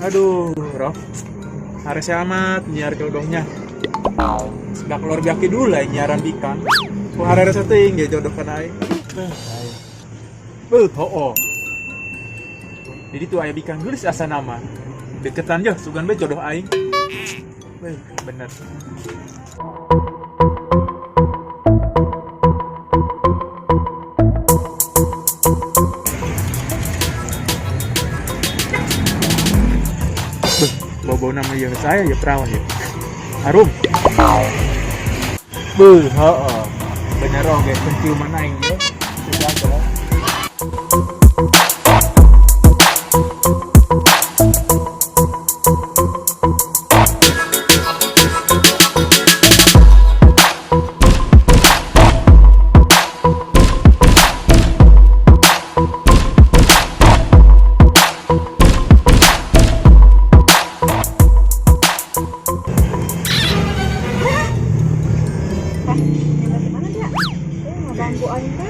Aduh, Roh. Harus amat nyiar jodohnya. Sudah keluar biaki dulu lah nyiaran bikang. Kok hari setting dia jodohkan aing. Oh. Jadi tuh ayah bikang geus asa nama. Deketan aja sugan be jodoh aing. Bener. Bau nama ya saya ya perawan ya. Harum. Bener oke penciuman aing ya. Sudah.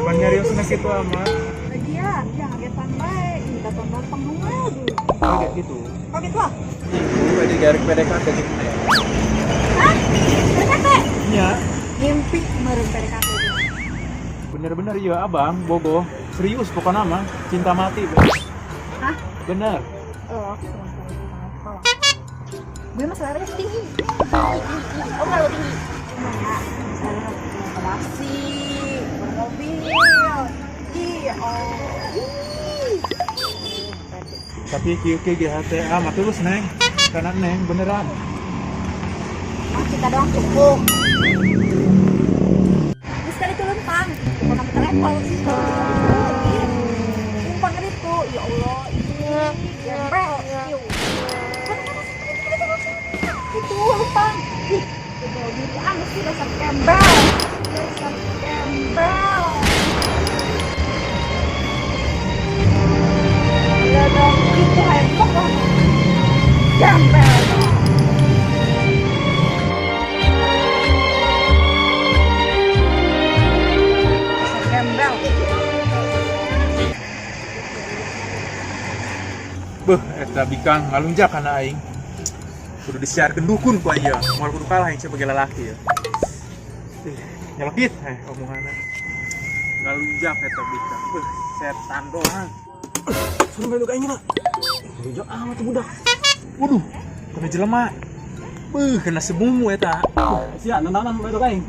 Ban nyari yang senang situ amat. Dia ngagetan bae, minta tambah penghubung. Oh kayak gitu. Oh gitu ah? Jadi garik PDKT gitu ya. Hah? PDKT? Iya. Mimpi meureun PDKT. Bener-bener iya abang, bogo. Serius pokoknya mah, cinta mati. Hah? Bener. Oh, gue mah seleranya tinggi. Oh nggak lo tinggi? Enggak, selera taksi, bermobil. Tapi kieu GHTA mah terus neng. Karena neng beneran. Kita doang cukup. Terus kali itu lempang, bukan sampai telepon. Lempang itu, ya Allah, gembel. Itu lempang. Itu diri aneh sih dasar gembel. Dasar gembel. Ya dong, itu hempok lah. Gembel. Eta bikang ngalunjak kana aing. Kudu disiarkeun dukun ku aya. Moal kudu kalah aing sebagai lelaki ya. Nyelekit omonganna. Ngalunjak eta bikang. Setan doang. Suruh belok aing na. Ngalunjak amat tuh budak. Waduh, kena jelema. Kena semumu eta. Sia, nananan belok aing.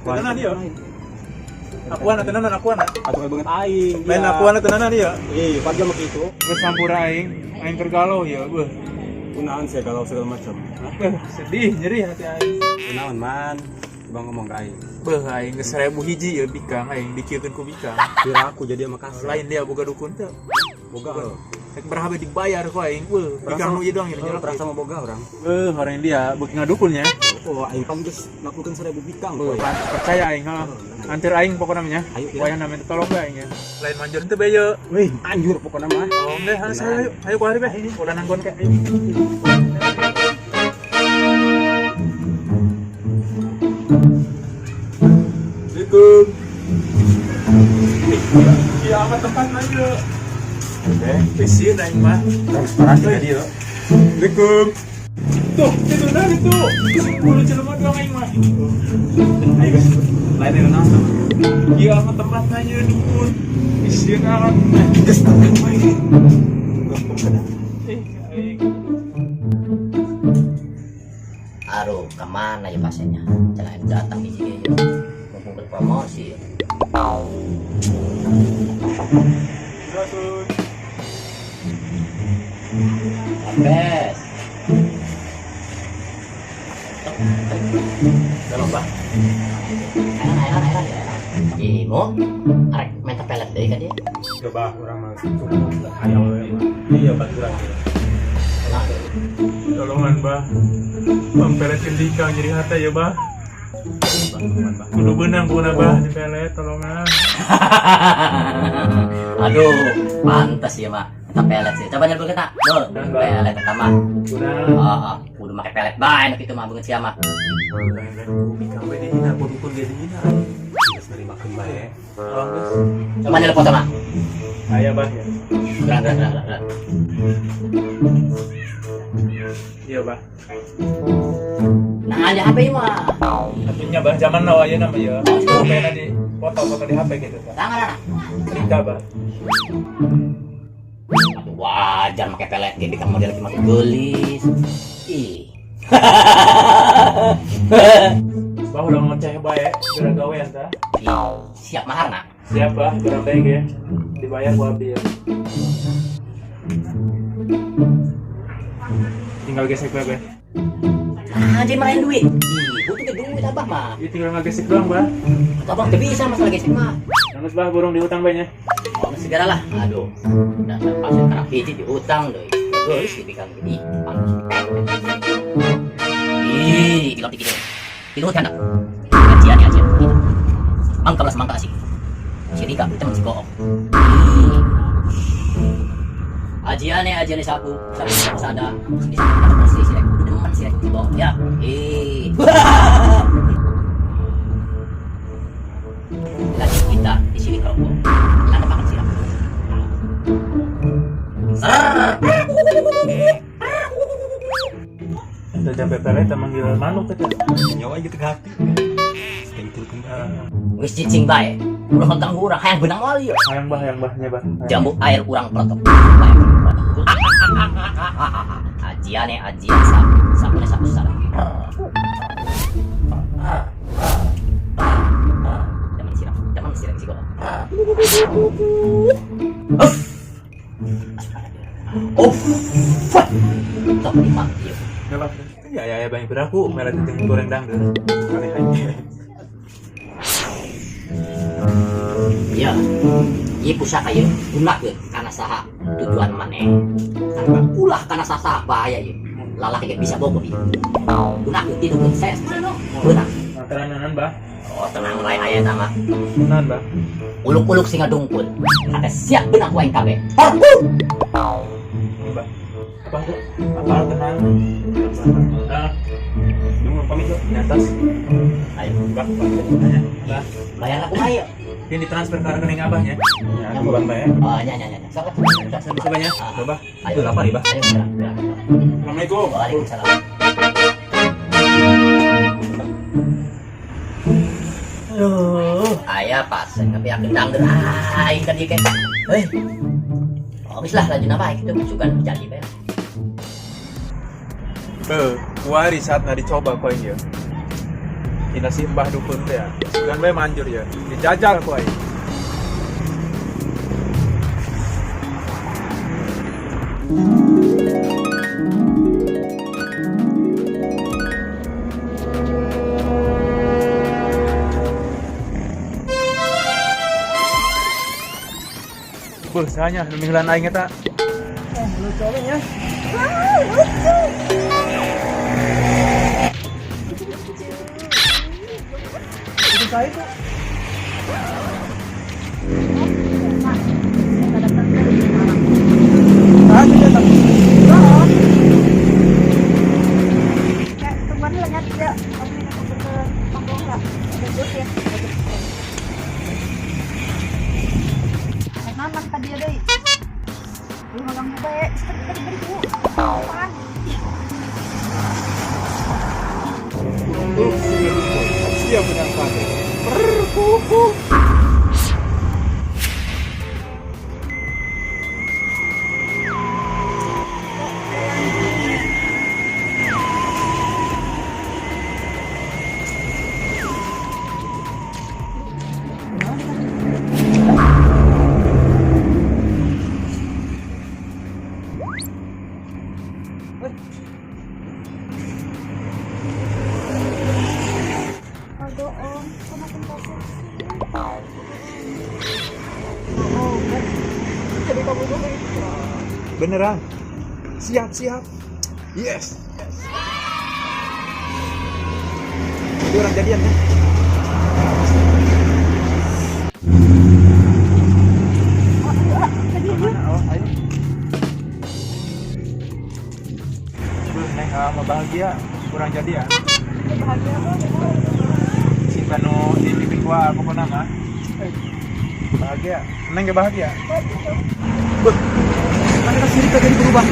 Tenanan dia. Akuana tenanan akuana. Atuh banget aing. Lain akuana tenanan dia. Padahal mah kitu. Geus sampur aing tergalau ya. Kunaon sih kalau segala macam. Sedih nyeri hati aing. Kunaon man? Coba ngomong ke aing. Aing geus 1000 hiji ya bikang aing dikieukeun ku bikang. Kira aku jadi makasih. Lain dia boga dukun teh. Boga. Rek berapa dibayar ku aing. Bikang nu ieu doang ya Perang sama boga orang. Orang dia beuki ngadukunnya. Oh, aing kamu geus lakukeun 1000 bikang. Percaya aing ha. Antir aing pokona namanya. Wayah namanya tolong bae aing ya. Lain manjur teu beyo. Wih, anjur pokona mah. Oh, enggak, saya ayo ku hari beh. Udah nanggon kek. Assalamualaikum. Iya, amat tempat aja. Bisiin aing mah. Transparan jadi yo. Assalamualaikum. Tuh, itu nang itu. Kudu celema doang aing mah. Ayo guys. Lain yang nang. Iya, amat tempat aja dukun. Bisiin amat. Geus tangkap aing. Aduh, kemana ya pasiennya? Jangan datang di sini ya. Mumpung berpromosi. Abes. Tolong bah. Airan. Imo, arek meta pelet deh kan dia. Coba orang masuk. Ayo iya baturan. Tolongan bah. Pampeletkeun bikang jadi hata ya bah. Kudu benang pokona bah dipelet tolongan. Aduh, pantas ya mah. Kita pelet sih. Coba nyelbul kita. Pelet kita mah. Kudu make pelet bae nek kitu mah beungeut sia mah. Bikang bae dihina, dukun ge dihina. Geus narimakeun bae. Tolong geus. Coba nyelbul mah. Aya bah ya. Gerak. Iya bah. Nah, aja HP mah. Hapenya bah zaman now aja nama ya. Pokoknya di foto di HP gitu. Tangan anak. Cerita bah. Aduh, wajar pakai pelet dia bikin model cuma gelis. Ih. Bah udah ngeceh baik, udah gawean ta. Siap mahar nak. Siap bah, kurang baik ya. Dibayar gua abdi ya. Tinggal gesek bebe. Aja main duit. Ih, butuh ke duit abah mah. Ini tinggal ngegesek doang bah. Abang tuh bisa masalah gesek mah. Nangis bah burung dihutang banyak. Oh, segala lah. Aduh. Dasar pasien karena pijit dihutang deh. Terus dibikin gini. Ih, kilap dikit deh. Kilap kan? Ajian. Mangka belas mangka sih. Si Rika teman si Kook. Ajian sapu sada. Sini demen sih di bawah ya. Lagi kita di sini kalau anak makan siram. Udah sampai pelet manggil manuk kita. Nyawa gitu ke hati. Stentul Wis cicing bae. Urang hentang urang hayang benang wali ya. Hayang bahnya bah. Jambu air urang peletok. Ajian sapu sana. Teman siram sih kok. Tak dipanggil. Enggak bah. Ya bang beraku merah titik goreng dangdut. Aneh aja. Ya, ieu pusaka ieu gunakeun kana saha tujuan maneh. Tanpa ulah kana saha bahaya ieu. Lalaki ge bisa bogo ieu. Gunakeun tidukeun saya beunang. Materanan bah. Oh, tenang lain aya eta mah. Nan bah. Uluk-uluk singa dungkul. Kata siap beunang wae kabeh. Ini bah. Apa tuh? Apa tenang? Nah. Dulu pamit lo di atas. Ayo, Bah, tanya. Bah. bayar aku ayo. Ini ditransfer ke rekening abahnya. Ya, aku bang ya. Oh, nya. Sok. Bisa banyak. Coba. Ayo. Itu apa nih, Bah? Ayo, gerak. Assalamualaikum. Waalaikumsalam. Ayah pas, tapi aku dangdut aing kan ieu. Heuh. Oh, geus lah lanjut apa gitu sugan jadi bae. Kuari saat dicoba kau ya. Ini si mbah dukun teh ya. Sugan bae manjur ya. Dijajal kau. Beuh, sahanya nu minggulan aing eta. Lucu we nya. Itu saya tuh. Ah, dia datang. Teman lengat ya. Kamu ini aku ke panggung enggak? Bagus ya. Naman tadi ada. Lu magang bae. Tadi bu. Apaan? Siap dengan pakai. Kuku. Aduh om, kenapa kasih? Jadi kamu dulu. Beneran. Siap. Yes. Jadi orang jadian ya. Oh, ayo. Neng, mau bahagia, kurang jadi ya. Bahagia apa? Si Pano di pipi gua aku pernah mah. Bahagia, neng gak bahagia. Beuh, Mana si Rika jadi berubah?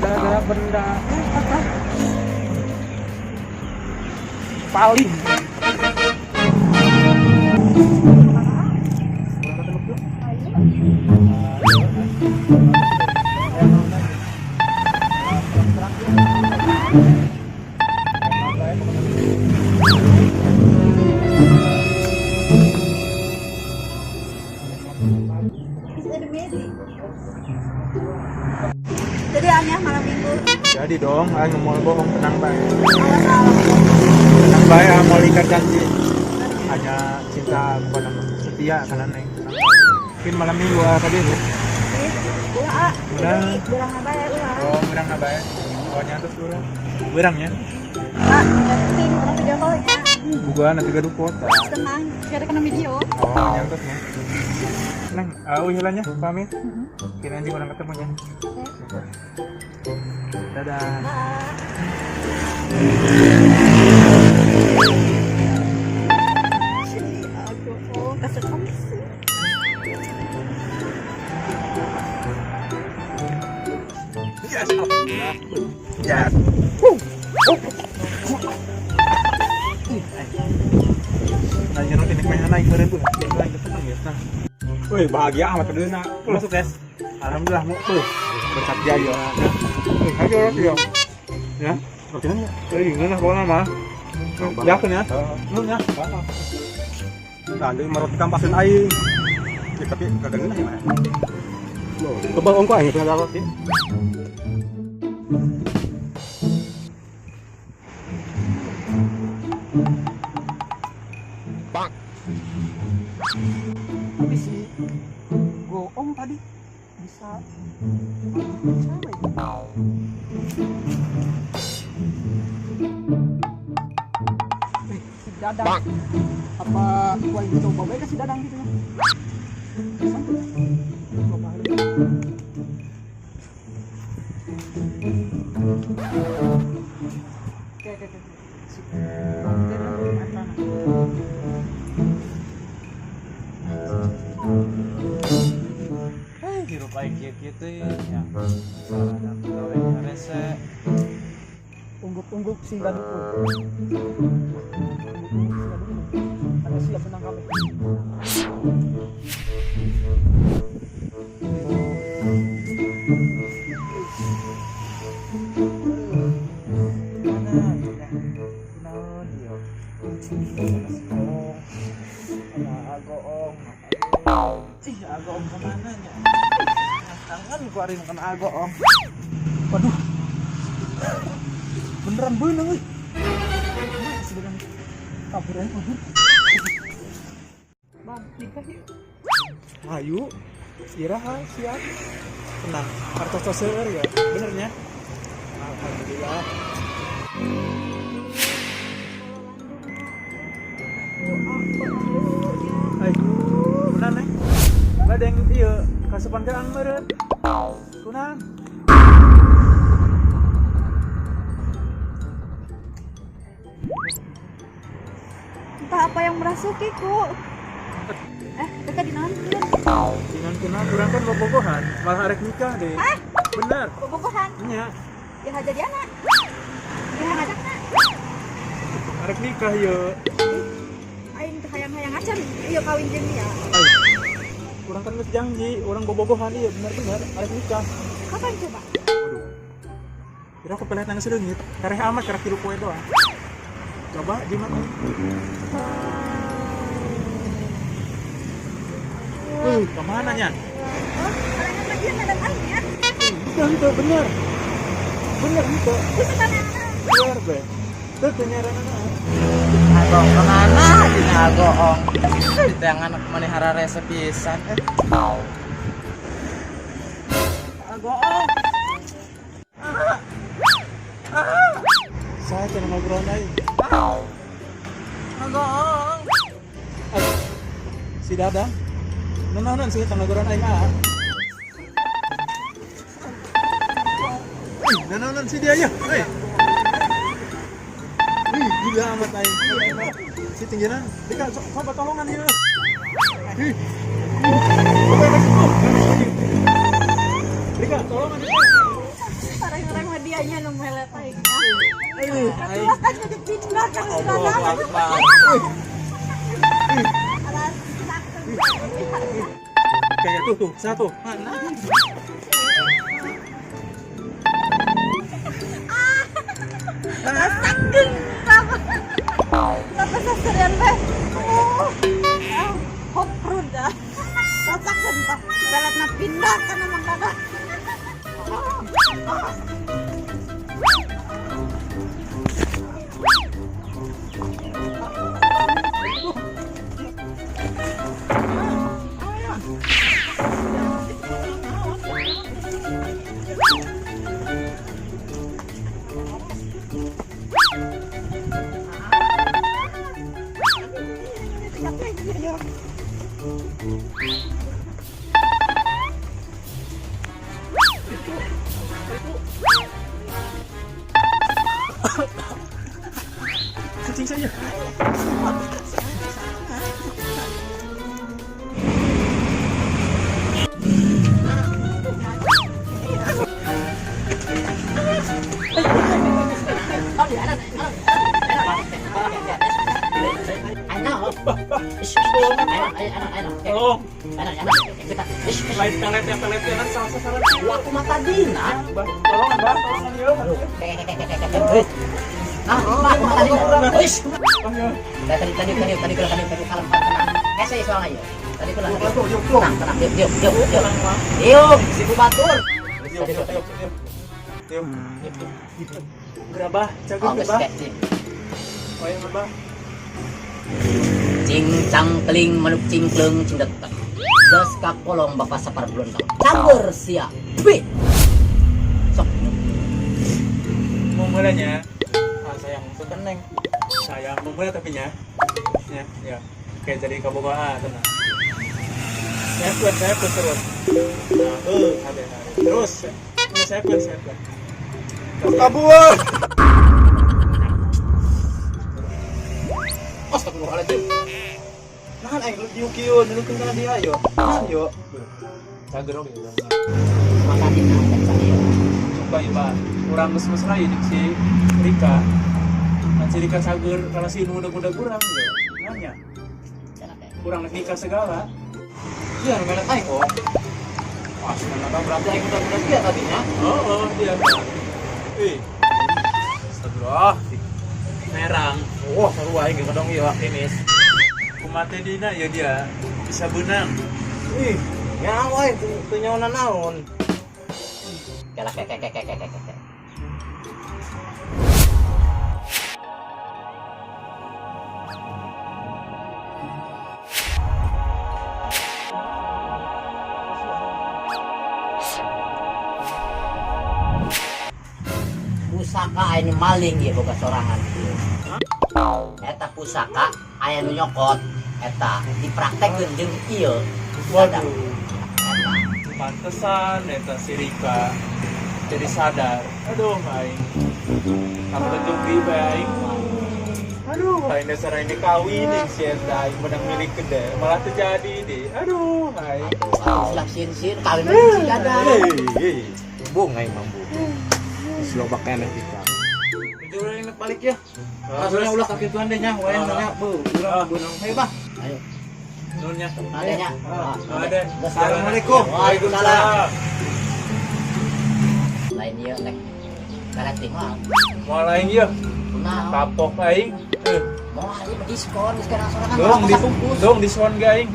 Gara-gara benda apa? Paling. Jadi aneh malam minggu. Jadi dong, ayo mau bohong tenang baik. Awas salah. Tenang baik, mau ikat janji. Hanya cinta pada setia karena neng. Mungkin malam minggu tadi itu. Ulah. Udah. Ulah ngabayar ulah. Oh, berang nggak bayar? Oh, nyantus dulu. Berang ya? Ah, yang penting orang video call ya. Gua nanti gaduh kota. Tenang, gak ada kena video. Oh, nyantus ya. Neng, hilangnya pamit. Kira nanti orang ketemunya. Dadah. Aku kasih kamu sih. Yes. Yes. Nah, nyerot ini main naik bareng tuh. Naik ke senang ya. Nah. Wih, bahagia amat terus nak. Masuk, Tes. Alhamdulillah mau tuh. Berkat dia ya. Ayo roti ya. Ya. Oke nih. Ngena ko mah. Yakin ya? Lu ya. Nah, ini meroti kampasin aing. Ya, tapi kagak ngena ya. Loh, tebal ongko aing tengah roti. Bang. Tapi si Goong tadi bisa siapa itu? Si Dadang. Bang. Apa gua yang coba baik si Dadang gitu ya? Coba aja. Oke. Si hirup aing kieu-kieu teh nya. Sarana pegawai rese. Ungguk-ungguk si gaduh. Ada siap menang kami. Agoong kemana nya? Tangan gua hari makan agoong. Waduh. Beneran beunang euy. Sebenarnya kabur aja kabur. Bang, nikah yuk. Ayo. Istirahat siap. Tenang. Hartos seueur ya. Benernya. Alhamdulillah. Ayo. Kunaon nih? Badeng ieu kasupan geang meureun. Kunaon? Entah apa yang merasukiku. Mereka di naon? Dengan kenal kurang kan bobogohan, malah arek nikah deh. Hah? Bener. Bobogohan. Nya, Ya jadi anak. Ya ngajakna. arek nikah yeuh. Aing teh hayang-hayang acan ieu kawin jeung dia. Kurang kan geus janji, orang bobogohan ieu bener-bener arek nikah. Kapan coba? Waduh. Kira aku pelet nang sedeungit, kareh amat karek tilu poe doang. Coba jimat nih. Kemana nya? Oh, kalian bagian ada aing ya. Itu bener. Bener itu. Bisa tanah. Bener be. Tuh kenyarana. Agong kemana dina agoong kita yang anak manihara rese pisan agoong Saya cenah ngobrol aing. agoong Si Dadang. Nanaonan sih tanggogoran aing ah. Nanaonan si dia ya. Gila amat aing. Si tingginan. Dika coba tolongan ieu. Dika tolong. aing. Jelas kan jadi pindah kan Allah sekarang. Akbar. Alas, sakit. Kayak tuh, satu. Mana? Sakit. Kenapa sasarian teh? Hop ruda. Rasakan pak. Belatna pindah kan emang kada. Kucing saya. Oh, lain pelet kan salah sasaran. Aku mata dina. Tolongan, Bang. Tolongan ya. Ah, aku mata dina. Wis. Bang ya. Tadi kalem tenang. Saya soalnya ya. Tadi kula tenang. Yuk, si Batur. Yuk. Gerabah, jagung Oh, gerabah. geus Oh, yang gerabah. cing cang keling manuk cingkleng cindet gas kapolong bapak sapar blondang campur siap wih sok Mau mulanya. Sayang sekeneng. Sayang mau mulai tapi nya. Ya. Oke, jadi kabogoa tenang. Saya pun terus. Nah, ada. Terus. Saya pun. Kabur. Astagfirullahaladzim. Nahan aing lu kieu dulu kana dia ayo. Ayo. Cager oke. mata dina dan saya Coba iba. Urang geus mesra ieu si Rika. Kan si Rika cager kalau si udah kurang ya. Nanya. Kurang nikah segala. Iya, melet aing oh. Wah, sebenarnya berarti aing udah dia tadinya. Oh, dia. Astagfirullah. Merang. Wah, seru aing gitu dong ieu optimis. Kumate dina ya dia bisa benang. Ih, nyawa wae teu nyaona naon. kalah kek pusaka aya nu maling ieu boga sorangan. Eta pusaka aya nu nyokot eta dipraktekkeun jeung ieu. Waduh. Pantesan eta si Rika jadi sadar. Aduh, aing. Kamu tentu bae aing. Aduh, aing dasar ini kawin yang si eta aing menang milik gede. Malah terjadi deh. Aduh, aing. Silap sin kawin si dada. Bung aing mambu. Slobak keneh kita. Itu udah inget balik ya. Maksudnya ulah sakit tuan deh nya, wae nya bu. Urang beunang. Ayo, Bah. Ayo, Nunnya. adanya. Ada. Assalamualaikum. Waalaikumsalam. Lain ieu nek karating mah. Mau lain ya. Nah, Kapok aing. mau ali mah diskon sorangan. Dong diskon ge aing.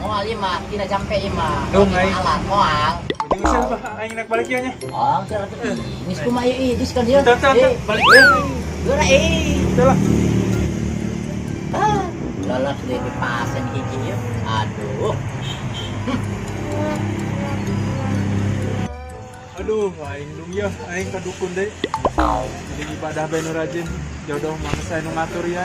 Mau ali mah tina jampe ieu mah. Dong, aing. Alat moal. Jadi bisa apa aing naik balik nya. Oh, kira-kira. Ini kumaha ieu diskon ieu. Tah, balik deh. Geura Itulah. Lolos deh di pasen hiji ieu. Aduh. Aduh, aing dung ya, aing kadukun deh. Jadi ibadah bae nu rajin, jodoh mangsa nu ngatur ya.